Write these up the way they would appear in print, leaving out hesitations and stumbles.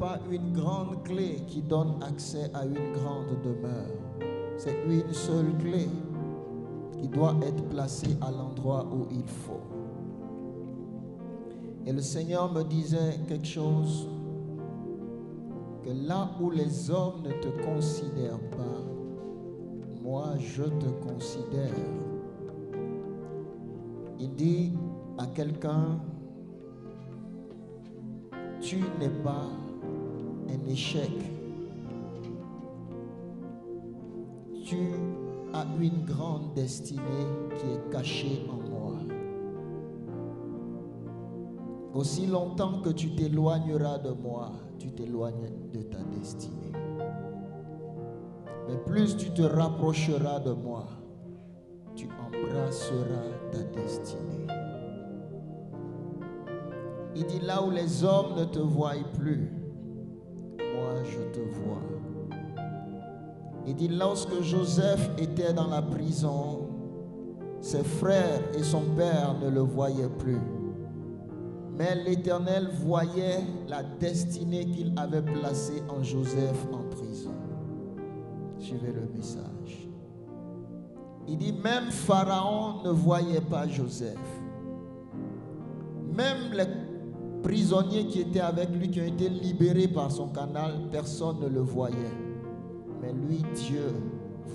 pas une grande clé qui donne accès à une grande demeure. C'est une seule clé qui doit être placée à l'endroit où il faut. Et le Seigneur me disait quelque chose, que là où les hommes ne te considèrent pas, moi je te considère. Il dit à quelqu'un, tu n'es pas un échec. Tu as une grande destinée qui est cachée en moi. Aussi longtemps que tu t'éloigneras de moi, tu t'éloignes de ta destinée. Mais plus tu te rapprocheras de moi, tu embrasseras ta destinée. Il dit là où les hommes ne te voient plus, moi je te vois. Il dit lorsque Joseph était dans la prison, ses frères et son père ne le voyaient plus. Mais l'Éternel voyait la destinée qu'il avait placée en Joseph en prison. Suivez le message. Il dit même Pharaon ne voyait pas Joseph. Même les prisonniers qui étaient avec lui, qui ont été libérés par son canal, personne ne le voyait. Mais lui, Dieu,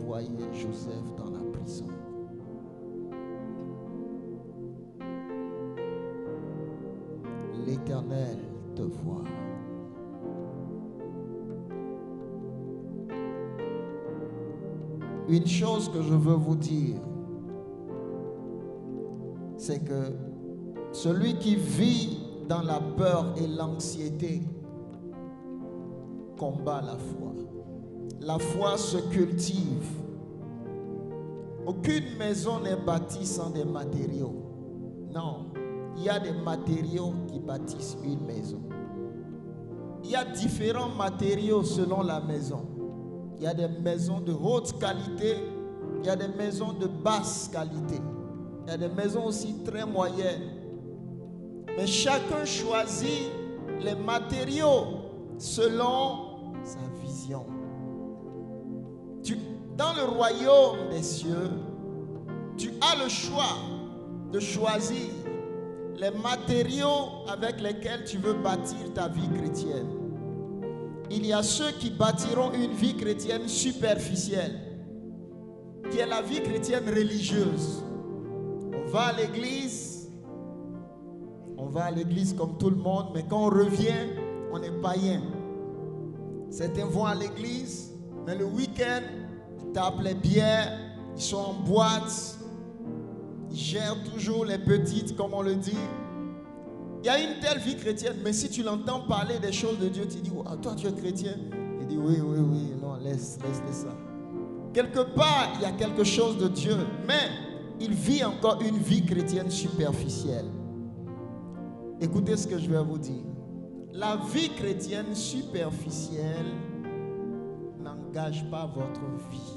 voyait Joseph dans la prison. L'Éternel te voit. Une chose que je veux vous dire, c'est que celui qui vit dans la peur et l'anxiété combat la foi. La foi se cultive. Aucune maison n'est bâtie sans des matériaux. Non, il y a des matériaux qui bâtissent une maison. Il y a différents matériaux selon la maison. Il y a des maisons de haute qualité, il y a des maisons de basse qualité. Il y a des maisons aussi très moyennes. Mais chacun choisit les matériaux selon sa vision. Dans le royaume des cieux, tu as le choix de choisir les matériaux avec lesquels tu veux bâtir ta vie chrétienne. Il y a ceux qui bâtiront une vie chrétienne superficielle, qui est la vie chrétienne religieuse. On va à l'église comme tout le monde, mais quand on revient, on est païen. Certains vont à l'église, mais le week-end, ils tapent les bières, ils sont en boîte, ils gèrent toujours les petites, comme on le dit. Il y a une telle vie chrétienne, mais si tu l'entends parler des choses de Dieu, tu dis, oh, toi tu es chrétien. Il dit, oui, non, laisse ça. Quelque part, il y a quelque chose de Dieu, mais il vit encore une vie chrétienne superficielle. Écoutez ce que je vais vous dire. La vie chrétienne superficielle n'engage pas votre vie.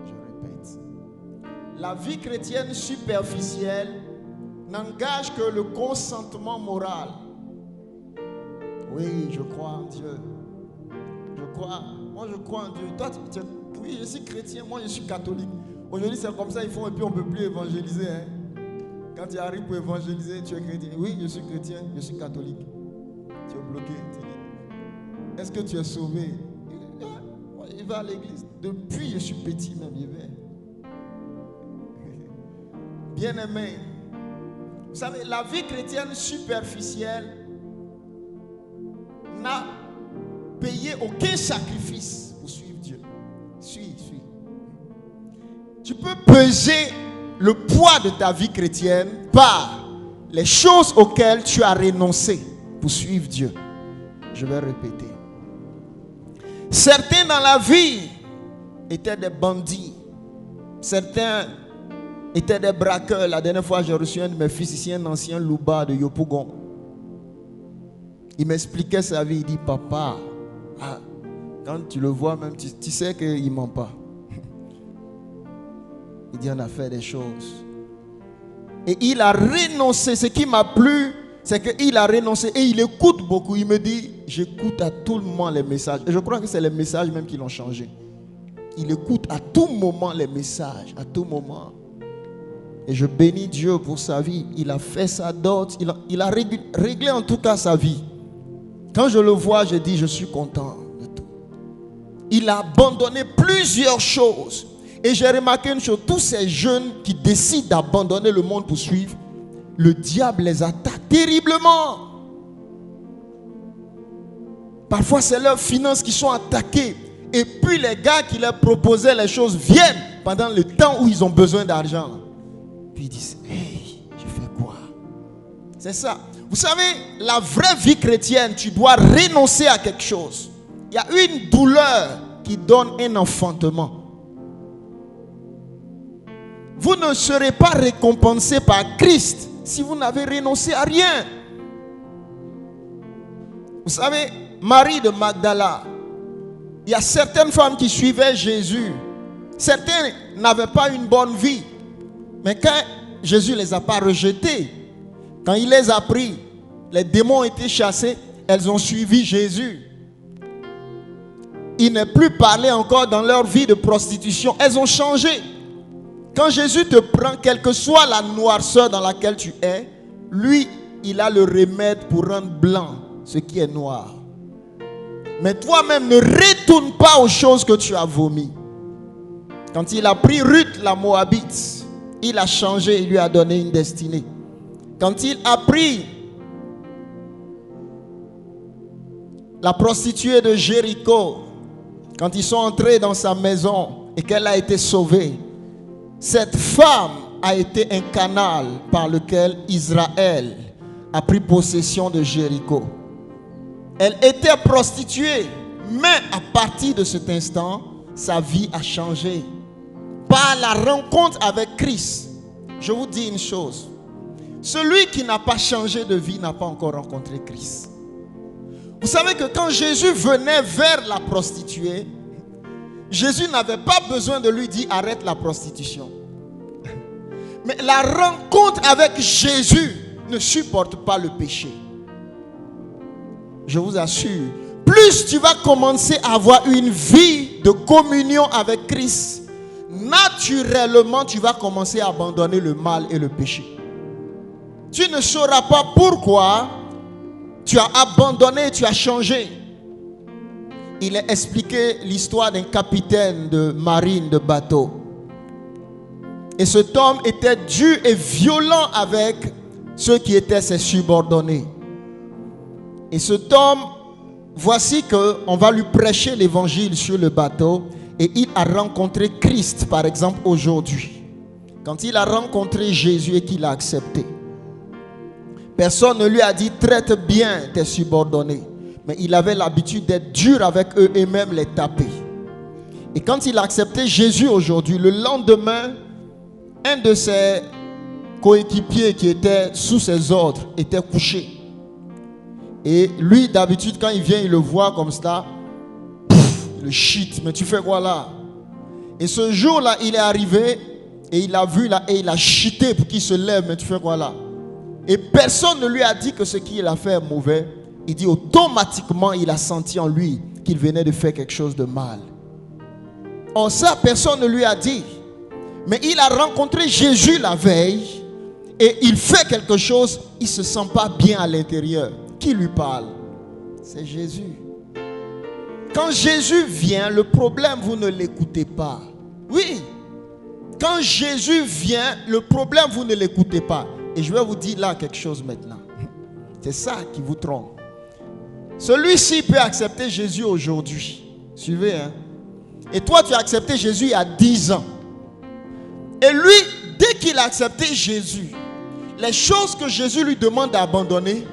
Je répète. La vie chrétienne superficielle n'engage que le consentement moral. Oui, je crois en Dieu. Moi je crois en Dieu. Toi, oui, je suis chrétien, moi je suis catholique. Aujourd'hui c'est comme ça, ils font et puis on ne peut plus évangéliser. Hein. Quand tu arrives pour évangéliser, tu es chrétien. Oui, je suis chrétien, je suis catholique. Tu es bloqué. Est-ce que tu es sauvé? Il va à l'église. Depuis je suis petit même, il va. Bien-aimé, vous savez, la vie chrétienne superficielle n'a payé aucun sacrifice pour suivre Dieu. Suis. Tu peux peser le poids de ta vie chrétienne par les choses auxquelles tu as renoncé pour suivre Dieu. Je vais répéter. Certains dans la vie étaient des bandits. Certains étaient des braqueurs. La dernière fois, j'ai reçu un de mes fils ici, un ancien louba de Yopougon. Il m'expliquait sa vie. Il dit, papa, quand tu le vois même, tu sais qu'il ne ment pas. Il dit, on a fait des choses. Et il a renoncé. Ce qui m'a plu, c'est qu'il a renoncé et il écoute beaucoup. Il me dit, j'écoute à tout moment les messages. Et je crois que c'est les messages même qui l'ont changé. Il écoute à tout moment les messages, à tout moment. Et je bénis Dieu pour sa vie. Il a fait sa dot, il a réglé en tout cas sa vie. Quand je le vois, je dis, je suis content de tout. Il a abandonné plusieurs choses. Et j'ai remarqué une chose, tous ces jeunes qui décident d'abandonner le monde pour suivre, le diable les attaque terriblement. Parfois, c'est leurs finances qui sont attaquées. Et puis, les gars qui leur proposaient les choses viennent pendant le temps où ils ont besoin d'argent. Puis ils disent, hey, je fais quoi? C'est ça. Vous savez, la vraie vie chrétienne, tu dois renoncer à quelque chose. Il y a une douleur qui donne un enfantement. Vous ne serez pas récompensé par Christ si vous n'avez renoncé à rien. Vous savez, Marie de Magdala, il y a certaines femmes qui suivaient Jésus. Certaines n'avaient pas une bonne vie. Mais quand Jésus ne les a pas rejetées, quand il les a pris, les démons ont été chassés, elles ont suivi Jésus. Il n'est plus parlé encore dans leur vie de prostitution. Elles ont changé. Quand Jésus te prend, quelle que soit la noirceur dans laquelle tu es, lui, il a le remède pour rendre blanc ce qui est noir. Mais toi-même, ne retourne pas aux choses que tu as vomies. Quand il a pris Ruth, la Moabite, il a changé, il lui a donné une destinée. Quand il a pris la prostituée de Jéricho, quand ils sont entrés dans sa maison et qu'elle a été sauvée, cette femme a été un canal par lequel Israël a pris possession de Jéricho. Elle était prostituée, mais à partir de cet instant, sa vie a changé. Par la rencontre avec Christ, je vous dis une chose. Celui qui n'a pas changé de vie n'a pas encore rencontré Christ. Vous savez que quand Jésus venait vers la prostituée, Jésus n'avait pas besoin de lui dire arrête la prostitution. Mais la rencontre avec Jésus ne supporte pas le péché. Je vous assure, plus tu vas commencer à avoir une vie de communion avec Christ, naturellement tu vas commencer à abandonner le mal et le péché. Tu ne sauras pas pourquoi tu as abandonné, tu as changé. Il a expliqué l'histoire d'un capitaine de marine de bateau. Et cet homme était dur et violent avec ceux qui étaient ses subordonnés. Et cet homme, voici qu'on va lui prêcher l'évangile sur le bateau. Et il a rencontré Christ, par exemple, aujourd'hui. Quand il a rencontré Jésus et qu'il a accepté, personne ne lui a dit traite bien tes subordonnés. Mais il avait l'habitude d'être dur avec eux et même les taper. Et quand il a accepté Jésus aujourd'hui, le lendemain, un de ses coéquipiers qui était sous ses ordres était couché. Et lui, d'habitude, quand il vient, il le voit comme ça. Le shit, mais tu fais quoi là? Et ce jour-là, il est arrivé et il a vu là et il a chité pour qu'il se lève, mais tu fais quoi là? Et personne ne lui a dit que ce qu'il a fait est mauvais. Il dit automatiquement, il a senti en lui qu'il venait de faire quelque chose de mal. Or ça, personne ne lui a dit. Mais il a rencontré Jésus la veille et il fait quelque chose, il ne se sent pas bien à l'intérieur. Qui lui parle? C'est Jésus. Quand Jésus vient, le problème, vous ne l'écoutez pas. Oui. Quand Jésus vient, le problème, vous ne l'écoutez pas. Et je vais vous dire là quelque chose maintenant. C'est ça qui vous trompe. Celui-ci peut accepter Jésus aujourd'hui. Suivez, hein. Et toi, tu as accepté Jésus il y a 10 ans. Et lui, dès qu'il a accepté Jésus, les choses que Jésus lui demande d'abandonner,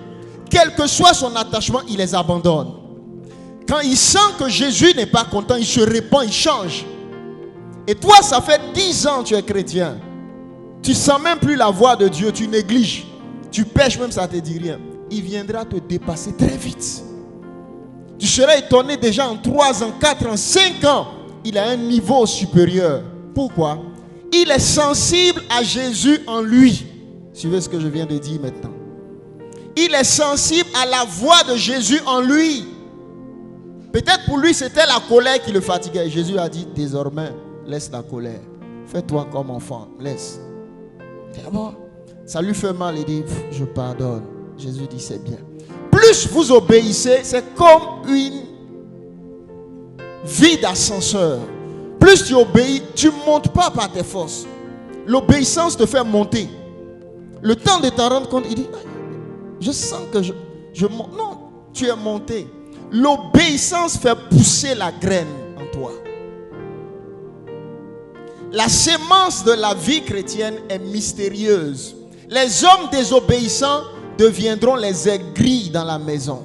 quel que soit son attachement, il les abandonne. Quand il sent que Jésus n'est pas content, il se répand, il change. Et toi, ça fait 10 ans que tu es chrétien. Tu ne sens même plus la voix de Dieu, tu négliges. Tu pêches même, ça ne te dit rien. Il viendra te dépasser très vite. Tu seras étonné déjà en 3 ans, 4 ans, 5 ans. Il a un niveau supérieur. Pourquoi? Il est sensible à Jésus en lui. Suivez ce que je viens de dire maintenant. Il est sensible à la voix de Jésus en lui. Peut-être pour lui, c'était la colère qui le fatiguait. Jésus a dit, désormais, laisse la colère. Fais-toi comme enfant, laisse. D'abord, ça lui fait mal, il dit, je pardonne. Jésus dit, c'est bien. Plus vous obéissez, c'est comme une vie d'ascenseur. Plus tu obéis, tu ne montes pas par tes forces. L'obéissance te fait monter. Le temps de t'en rendre compte, il dit, je sens que je monte. Non, tu es monté. L'obéissance fait pousser la graine en toi. La sémence de la vie chrétienne est mystérieuse. Les hommes désobéissants deviendront les aigris dans la maison.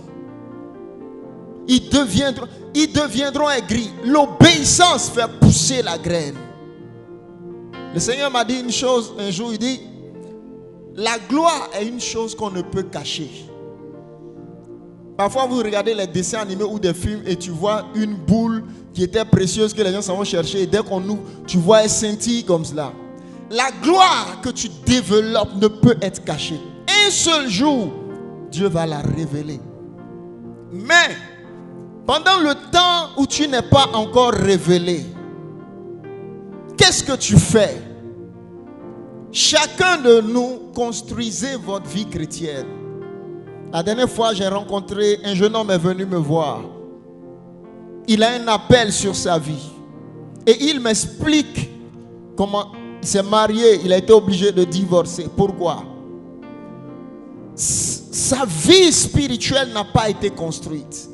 Ils deviendront aigris. L'obéissance fait pousser la graine. Le Seigneur m'a dit une chose un jour, il dit, la gloire est une chose qu'on ne peut cacher. Parfois vous regardez les dessins animés ou des films et tu vois une boule qui était précieuse que les gens s'en vont chercher et dès qu'on ouvre, tu vois elle scintille comme cela. La gloire que tu développes ne peut être cachée. Un seul jour, Dieu va la révéler. Mais pendant le temps où tu n'es pas encore révélé, qu'est-ce que tu fais? Chacun de nous construisez votre vie chrétienne. La dernière fois, j'ai rencontré un jeune homme est venu me voir. Il a un appel sur sa vie. Et il m'explique comment il s'est marié, il a été obligé de divorcer. Pourquoi? Sa vie spirituelle n'a pas été construite.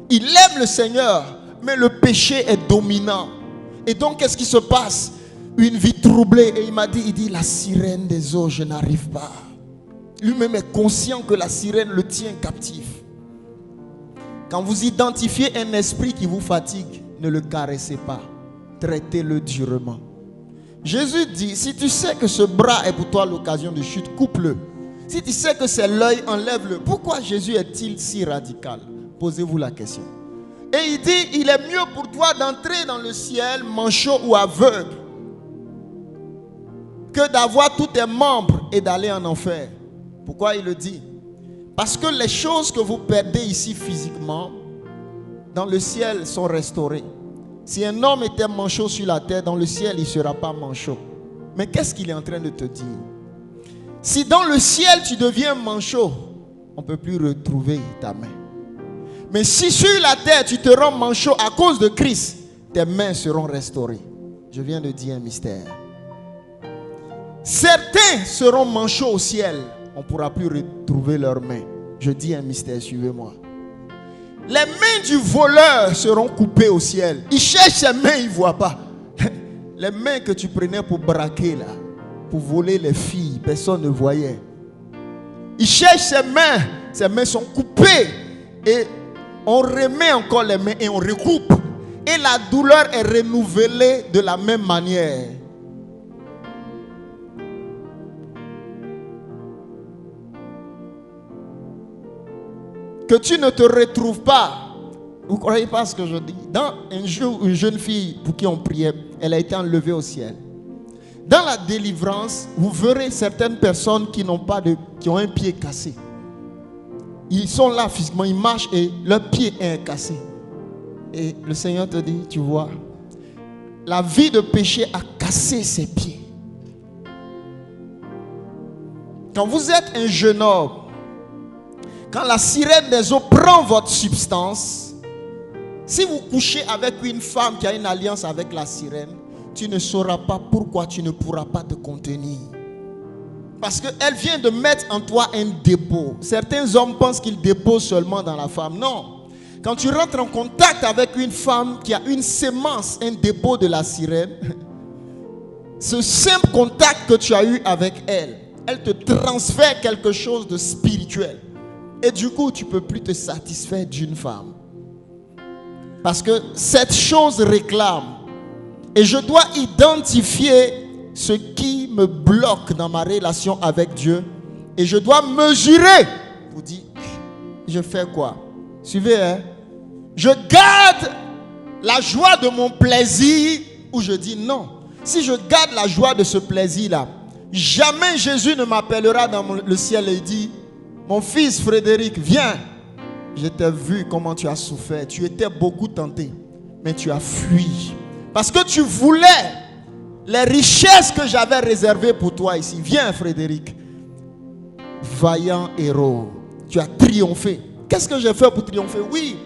Il aime le Seigneur, mais le péché est dominant. Et donc, qu'est-ce qui se passe? Une vie troublée. Et il m'a dit, la sirène des eaux, je n'arrive pas. Lui-même est conscient que la sirène le tient captif. Quand vous identifiez un esprit qui vous fatigue, ne le caressez pas. Traitez-le durement. Jésus dit, si tu sais que ce bras est pour toi l'occasion de chute, coupe-le. Si tu sais que c'est l'œil, enlève-le. Pourquoi Jésus est-il si radical? Posez-vous la question. Et il dit, il est mieux pour toi d'entrer dans le ciel manchot ou aveugle que d'avoir tous tes membres et d'aller en enfer. Pourquoi il le dit? Parce que les choses que vous perdez ici physiquement, dans le ciel sont restaurées. Si un homme était manchot sur la terre, dans le ciel, il ne sera pas manchot. Mais qu'est-ce qu'il est en train de te dire? Si dans le ciel, tu deviens manchot, on ne peut plus retrouver ta main. Mais si sur la terre, tu te rends manchot à cause de Christ, tes mains seront restaurées. Je viens de dire un mystère. Certains seront manchots au ciel. On ne pourra plus retrouver leurs mains. Je dis un mystère, suivez-moi. Les mains du voleur seront coupées au ciel. Il cherche ses mains, il ne voit pas. Les mains que tu prenais pour braquer là, pour voler les filles, personne ne voyait. Il cherche ses mains sont coupées. Et on remet encore les mains et on recoupe. Et la douleur est renouvelée de la même manière. Que tu ne te retrouves pas. Vous ne croyez pas ce que je dis? Dans un jour, une jeune fille pour qui on priait, elle a été enlevée au ciel. Dans la délivrance, vous verrez certaines personnes qui ont un pied cassé. Ils sont là physiquement, ils marchent et leur pied est cassé. Et le Seigneur te dit, tu vois, la vie de péché a cassé ses pieds. Quand vous êtes un jeune homme, quand la sirène des eaux prend votre substance, si vous couchez avec une femme qui a une alliance avec la sirène, tu ne sauras pas pourquoi tu ne pourras pas te contenir. Parce qu'elle vient de mettre en toi un dépôt. Certains hommes pensent qu'ils déposent seulement dans la femme. Non. Quand tu rentres en contact avec une femme qui a une sémence, un dépôt de la sirène, ce simple contact que tu as eu avec elle, elle te transfère quelque chose de spirituel. Et du coup, tu ne peux plus te satisfaire d'une femme. Parce que cette chose réclame. Et je dois identifier ce qui me bloque dans ma relation avec Dieu. Et je dois mesurer pour dire, je fais quoi? Suivez, hein? Je garde la joie de mon plaisir ou je dis non. Si je garde la joie de ce plaisir-là, jamais Jésus ne m'appellera dans le ciel et dit, Mon fils Frédéric, viens. Je t'ai vu comment tu as souffert. Tu étais beaucoup tenté, mais tu as fui. Parce que tu voulais les richesses que j'avais réservées pour toi ici. Viens Frédéric. Vaillant héros. Tu as triomphé. Qu'est-ce que j'ai fait pour triompher? Oui,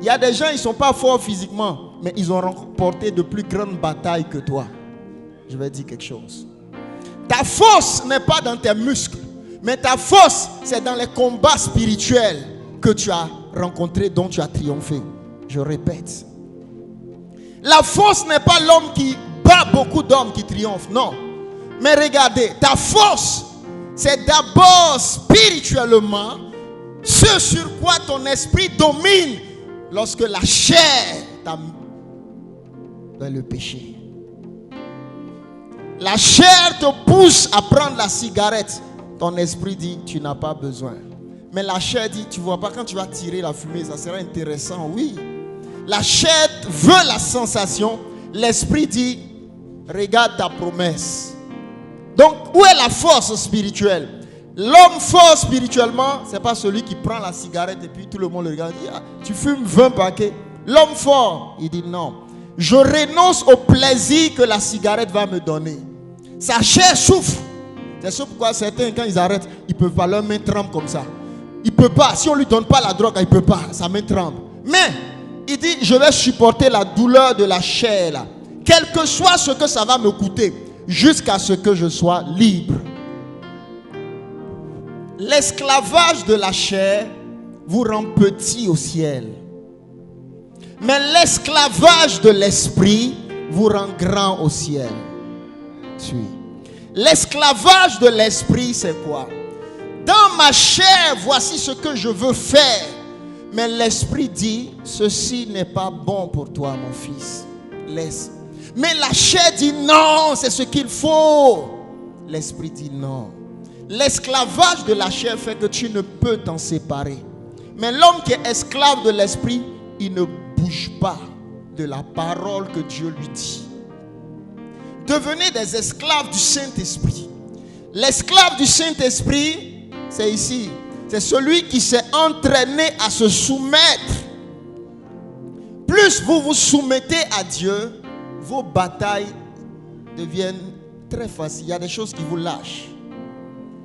il y a des gens, ils ne sont pas forts physiquement, mais ils ont remporté de plus grandes batailles que toi. Je vais dire quelque chose. Ta force n'est pas dans tes muscles, mais ta force, c'est dans les combats spirituels que tu as rencontrés, dont tu as triomphé. Je répète. La force n'est pas l'homme qui bat beaucoup d'hommes qui triomphent, non. Mais regardez, ta force, c'est d'abord spirituellement ce sur quoi ton esprit domine lorsque la chair t'a dans le péché. La chair te pousse à prendre la cigarette. Ton esprit dit, tu n'as pas besoin. Mais la chair dit, tu vois pas, quand tu vas tirer la fumée, ça sera intéressant, oui. La chair veut la sensation. L'esprit dit, regarde ta promesse. Donc, où est la force spirituelle? L'homme fort spirituellement, ce n'est pas celui qui prend la cigarette et puis tout le monde le regarde et dit, ah, tu fumes 20 paquets. L'homme fort, il dit non. Je renonce au plaisir que la cigarette va me donner. Sa chair souffre. C'est ça pourquoi certains, quand ils arrêtent, ils ne peuvent pas, leur main tremble comme ça. Il ne peut pas. Si on ne lui donne pas la drogue, il ne peut pas. Sa main tremble. Mais, il dit, je vais supporter la douleur de la chair là. Quel que soit ce que ça va me coûter, jusqu'à ce que je sois libre. L'esclavage de la chair vous rend petit au ciel. Mais l'esclavage de l'esprit vous rend grand au ciel. Suis. L'esclavage de l'esprit, c'est quoi? Dans ma chair, voici ce que je veux faire. Mais l'esprit dit, ceci n'est pas bon pour toi, mon fils. Laisse. Mais la chair dit, non, c'est ce qu'il faut. L'esprit dit, non. L'esclavage de la chair fait que tu ne peux t'en séparer. Mais l'homme qui est esclave de l'esprit, il ne bouge pas de la parole que Dieu lui dit. Devenez des esclaves du Saint-Esprit. L'esclave du Saint-Esprit, c'est ici. C'est celui qui s'est entraîné à se soumettre. Plus vous vous soumettez à Dieu, vos batailles deviennent très faciles. Il y a des choses qui vous lâchent.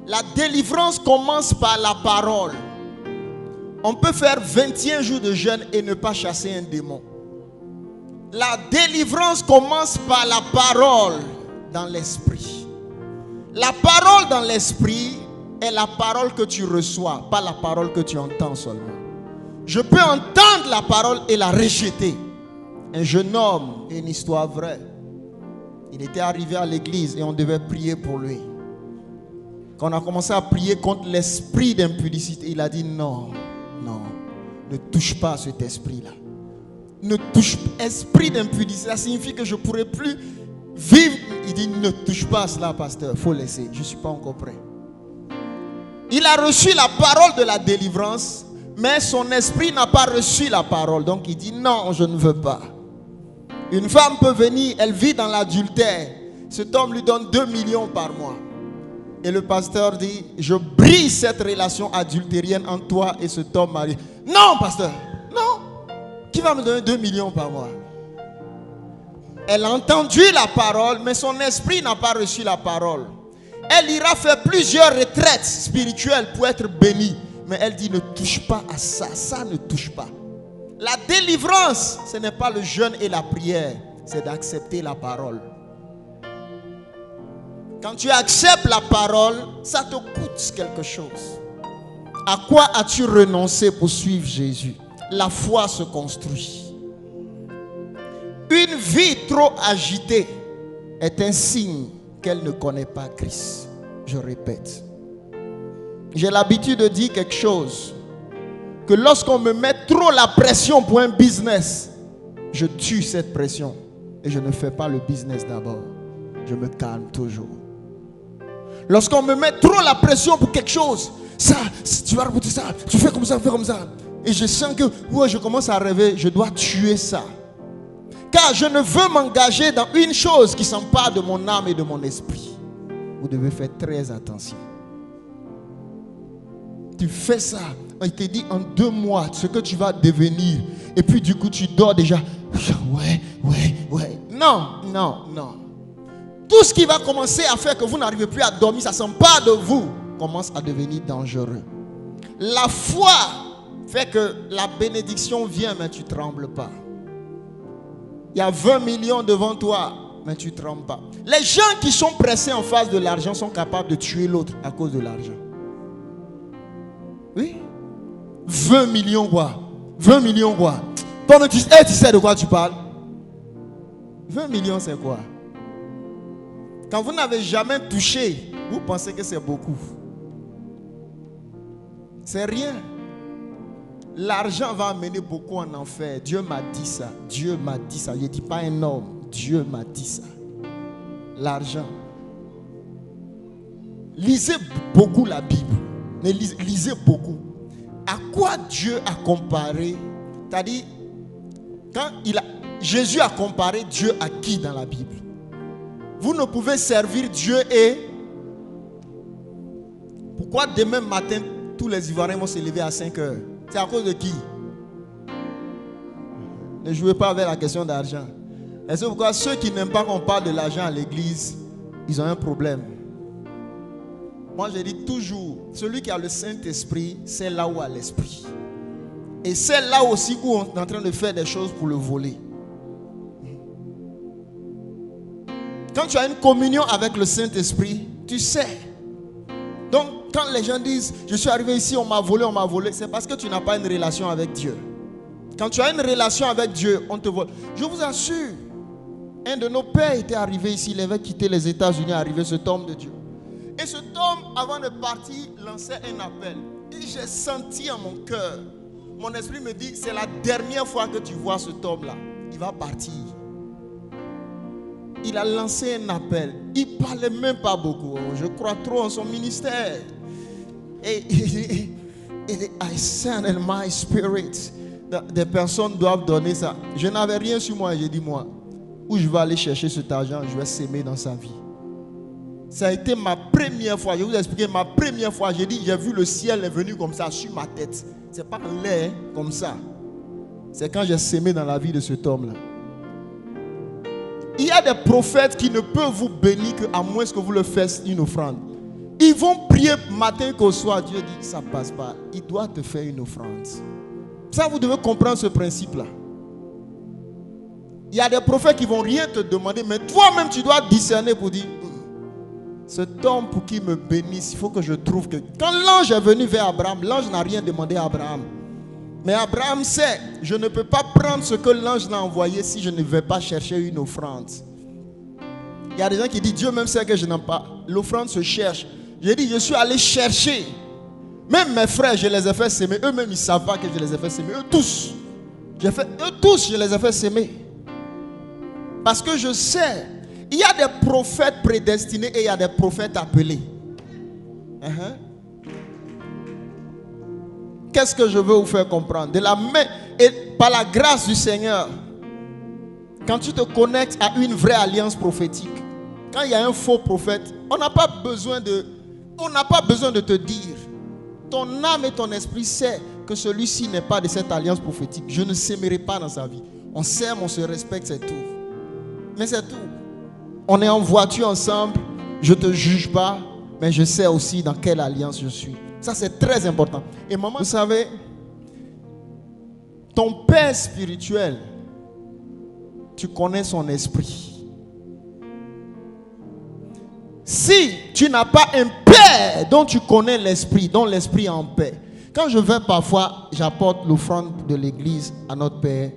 La délivrance commence par la parole. On peut faire 21 jours de jeûne et ne pas chasser un démon. La délivrance commence par la parole dans l'esprit. La parole dans l'esprit est la parole que tu reçois, pas la parole que tu entends seulement. Je peux entendre la parole et la rejeter. Un jeune homme, une histoire vraie. Il était arrivé à l'église et on devait prier pour lui. Quand on a commencé à prier contre l'esprit d'impudicité, il a dit non, non, ne touche pas à cet esprit-là. Ne touche pas. Esprit d'impudicité, ça signifie que je ne pourrai plus vivre. Il dit ne touche pas à cela, pasteur, il faut laisser, je ne suis pas encore prêt. Il a reçu la parole de la délivrance, mais son esprit n'a pas reçu la parole. Donc il dit non, je ne veux pas. Une femme peut venir, elle vit dans l'adultère. Cet homme lui donne 2 millions par mois. Et le pasteur dit, je brise cette relation adultérienne entre toi et cet homme marié. Non, pasteur, non. Qui va me donner 2 millions par mois? Elle a entendu la parole, mais son esprit n'a pas reçu la parole. Elle ira faire plusieurs retraites spirituelles pour être bénie. Mais elle dit, ne touche pas à ça, ça ne touche pas. La délivrance, ce n'est pas le jeûne et la prière, c'est d'accepter la parole. Quand tu acceptes la parole, ça te coûte quelque chose. À quoi as-tu renoncé pour suivre Jésus? La foi se construit. Une vie trop agitée est un signe qu'elle ne connaît pas Christ. Je répète. J'ai l'habitude de dire quelque chose. Que lorsqu'on me met trop la pression pour un business, je tue cette pression. Et je ne fais pas le business d'abord. Je me calme toujours. Lorsqu'on me met trop la pression pour quelque chose, ça, tu vas repousser ça, tu fais comme ça, fais comme ça. Et je sens que, ouais, je commence à rêver, je dois tuer ça. Car je ne veux m'engager dans une chose qui s'empare de mon âme et de mon esprit. Vous devez faire très attention. Tu fais ça. Il te dit en 2 mois ce que tu vas devenir. Et puis du coup tu dors déjà. Ouais. Non. Tout ce qui va commencer à faire que vous n'arrivez plus à dormir, ça ne sent pas de vous, commence à devenir dangereux. La foi fait que la bénédiction vient, mais tu ne trembles pas. Il y a 20 millions devant toi, mais tu ne trembles pas. Les gens qui sont pressés en face de l'argent sont capables de tuer l'autre à cause de l'argent. Oui. 20 millions quoi? 20 millions quoi? Toi, tu sais de quoi tu parles? 20 millions c'est quoi? Quand vous n'avez jamais touché, vous pensez que c'est beaucoup. C'est rien. L'argent va amener beaucoup en enfer. Dieu m'a dit ça. Dieu m'a dit ça. Je ne dis pas un homme. Dieu m'a dit ça. L'argent. Lisez beaucoup la Bible. Mais lisez beaucoup. À quoi Dieu a comparé? C'est-à-dire, quand Jésus a comparé Dieu à qui dans la Bible? Vous ne pouvez servir Dieu et... Pourquoi demain matin, tous les Ivoiriens vont se lever à 5 heures? C'est à cause de qui? Ne jouez pas avec la question d'argent. Et c'est pourquoi ceux qui n'aiment pas qu'on parle de l'argent à l'église, ils ont un problème. Moi, je dis toujours, celui qui a le Saint-Esprit, c'est là où a l'Esprit. Et c'est là aussi où on est en train de faire des choses pour le voler. Quand tu as une communion avec le Saint-Esprit, tu sais. Donc, quand les gens disent, je suis arrivé ici, on m'a volé, c'est parce que tu n'as pas une relation avec Dieu. Quand tu as une relation avec Dieu, on te vole. Je vous assure, un de nos pères était arrivé ici, il avait quitté les États-Unis, arrivé cet homme de Dieu. Et cet homme, avant de partir, lançait un appel. Et j'ai senti en mon cœur, mon esprit me dit, c'est la dernière fois que tu vois cet homme-là. Il va partir. Il a lancé un appel. Il ne parlait même pas beaucoup. Je crois trop en son ministère. Et I sent in my spirit. Des personnes doivent donner ça. Je n'avais rien sur moi. J'ai dit, moi, où je vais aller chercher cet argent, je vais s'aimer dans sa vie. Ça a été ma première fois. Je vais vous expliquer ma première fois. J'ai dit, j'ai vu le ciel est venu comme ça sur ma tête. Ce n'est pas en l'air comme ça. C'est quand j'ai s'aimé dans la vie de cet homme-là. Il y a des prophètes qui ne peuvent vous bénir qu'à moins que vous le fassiez une offrande. Ils vont prier matin qu'au soir. Dieu dit, ça ne passe pas. Il doit te faire une offrande. Ça, vous devez comprendre ce principe-là. Il y a des prophètes qui ne vont rien te demander, mais toi-même, tu dois discerner pour dire, cet homme pour qu'il me bénisse, il faut que je trouve que... Quand l'ange est venu vers Abraham, l'ange n'a rien demandé à Abraham. Mais Abraham sait, je ne peux pas prendre ce que l'ange l'a envoyé si je ne vais pas chercher une offrande. Il y a des gens qui disent, Dieu même sait que je n'aime pas. L'offrande se cherche. J'ai dit, je suis allé chercher. Même mes frères, je les ai fait s'aimer. Eux-mêmes, ils ne savent pas que je les ai fait s'aimer. Eux tous. Eux tous, je les ai fait s'aimer. Parce que je sais, il y a des prophètes prédestinés et il y a des prophètes appelés. Qu'est-ce que je veux vous faire comprendre? De la main et par la grâce du Seigneur, quand tu te connectes à une vraie alliance prophétique, quand il y a un faux prophète, on n'a pas besoin de te dire. Ton âme et ton esprit sait que celui-ci n'est pas de cette alliance prophétique. Je ne s'aimerai pas dans sa vie. On s'aime, on se respecte, c'est tout. Mais c'est tout. On est en voiture ensemble, je ne te juge pas, mais je sais aussi dans quelle alliance je suis. Ça, c'est très important. Et maman, vous savez, ton père spirituel, tu connais son esprit. Si tu n'as pas un père dont tu connais l'esprit, dont l'esprit est en paix. Quand je vais parfois, j'apporte l'offrande de l'église à notre père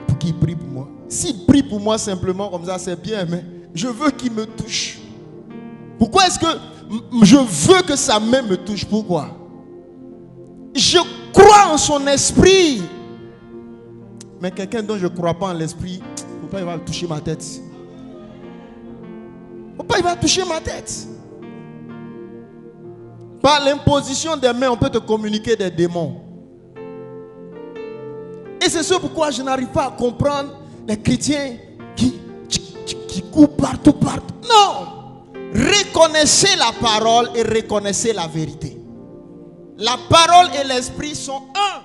pour qu'il prie pour moi. S'il prie pour moi simplement comme ça, c'est bien, mais je veux qu'il me touche. Pourquoi est-ce que je veux que sa main me touche? Pourquoi? Je crois en son esprit. Mais quelqu'un dont je ne crois pas en l'esprit, faut pas il va toucher ma tête. Faut pas il va toucher ma tête. Par l'imposition des mains, on peut te communiquer des démons. Et c'est ce pourquoi je n'arrive pas à comprendre les chrétiens qui courent partout. Non! Reconnaissez la parole et reconnaissez la vérité. La parole et l'esprit sont un.